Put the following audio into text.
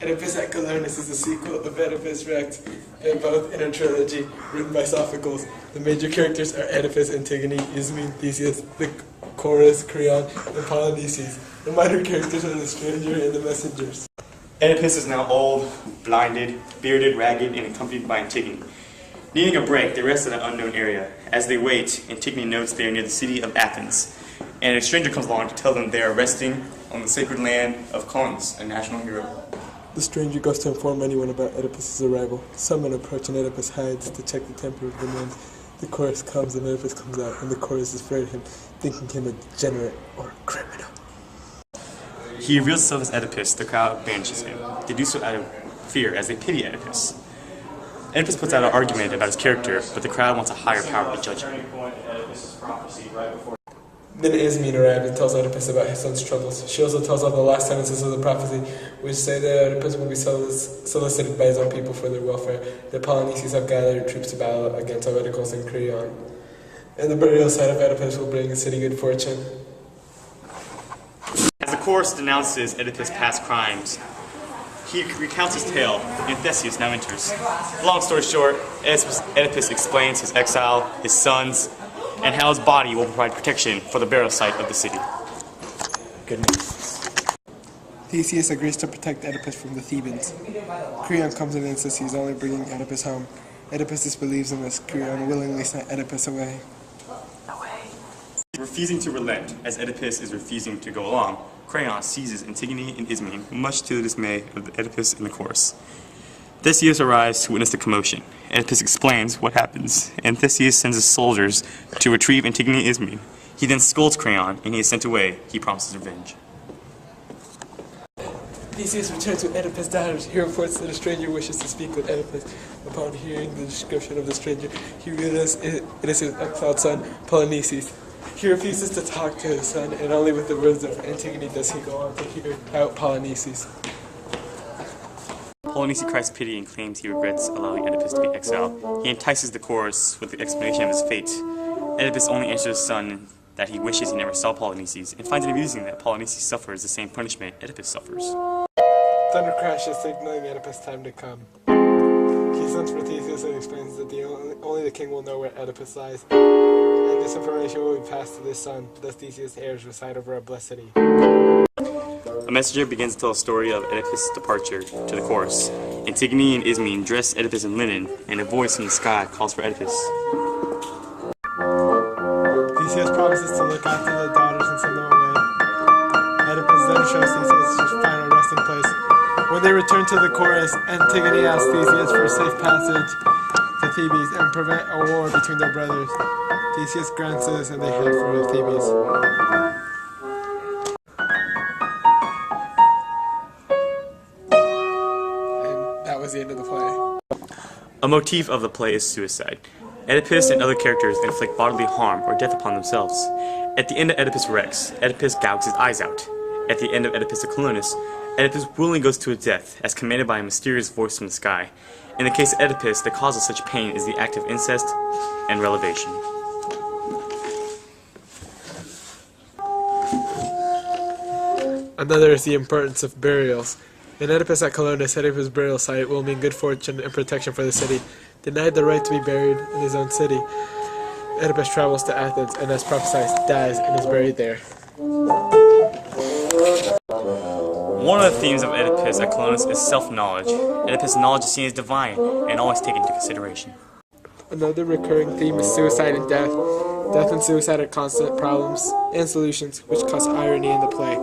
Oedipus at Colonus is a sequel of Oedipus Rex, both in a trilogy written by Sophocles. The major characters are Oedipus, Antigone, Ismene, Theseus, the chorus, Creon, and Polynices. The minor characters are the stranger and the messengers. Oedipus is now old, blinded, bearded, ragged, and accompanied by Antigone. Needing a break, they rest in an unknown area. As they wait, Antigone notes they are near the city of Athens, and a stranger comes along to tell them they are resting on the sacred land of Colonus, a national hero. The stranger goes to inform anyone about Oedipus' arrival. Some men approach and Oedipus hides to check the temper of the men. The chorus comes and Oedipus comes out, and the chorus is afraid of him, thinking him a degenerate or a criminal. He reveals himself as Oedipus. The crowd banishes him. They do so out of fear, as they pity Oedipus. Oedipus puts out an argument about his character, but the crowd wants a higher power to judge him. Then Ismene arrives and tells Oedipus about his son's troubles. She also tells all the last sentences of the prophecy, which say that Oedipus will be solicited by his own people for their welfare, that Polynices have gathered troops to battle against Oedipus and Creon, and the burial site of Oedipus will bring the city good fortune. As the chorus denounces Oedipus' past crimes, he recounts his tale, and Theseus now enters. Long story short, Oedipus explains his exile, his sons, and how his body will provide protection for the burial site of the city. Good news. Theseus agrees to protect Oedipus from the Thebans. Creon comes in and says he's only bringing Oedipus home. Oedipus disbelieves him as Creon willingly sent Oedipus away. Refusing to relent, as Oedipus is refusing to go along, Creon seizes Antigone and Ismene, much to the dismay of Oedipus and the chorus. Theseus arrives to witness the commotion. Oedipus explains what happens, and Theseus sends his soldiers to retrieve Antigone and Ismene. He then scolds Creon, and he is sent away. He promises revenge. Theseus returns with Oedipus' daughters. He reports that a stranger wishes to speak with Oedipus. Upon hearing the description of the stranger, he realizes it is his exiled son, Polynices. He refuses to talk to his son, and only with the words of Antigone does he go on to hear out Polynices. Polynices cries pity and claims he regrets allowing Oedipus to be exiled. He entices the chorus with the explanation of his fate. Oedipus only answers his son that he wishes he never saw Polynices, and finds it amusing that Polynices suffers the same punishment Oedipus suffers. Thunder crashes, signaling Oedipus' time to come. He sends for Theseus and explains that only the king will know where Oedipus lies, and this information will be passed to his son, thus Theseus' heirs reside over a blessed city. A messenger begins to tell a story of Oedipus' departure to the chorus. Antigone and Ismene dress Oedipus in linen, and a voice from the sky calls for Oedipus. Theseus promises to look after the daughters and send them away. Oedipus then shows Theseus his final resting place. When they return to the chorus, Antigone asks Theseus for a safe passage to Thebes and prevent a war between their brothers. Theseus grants this and they head for Thebes. That was the end of the play. A motif of the play is suicide. Oedipus and other characters inflict bodily harm or death upon themselves. At the end of Oedipus Rex, Oedipus gouges his eyes out. At the end of Oedipus the Colonus, Oedipus willingly goes to his death, as commanded by a mysterious voice from the sky. In the case of Oedipus, the cause of such pain is the act of incest and revelation. Another is the importance of burials. In Oedipus at Colonus, Oedipus' burial site will mean good fortune and protection for the city. Denied the right to be buried in his own city, Oedipus travels to Athens and, as prophesied, dies and is buried there. One of the themes of Oedipus at Colonus is self-knowledge. Oedipus' knowledge is seen as divine and always taken into consideration. Another recurring theme is suicide and death. Death and suicide are constant problems and solutions, which cause irony in the play.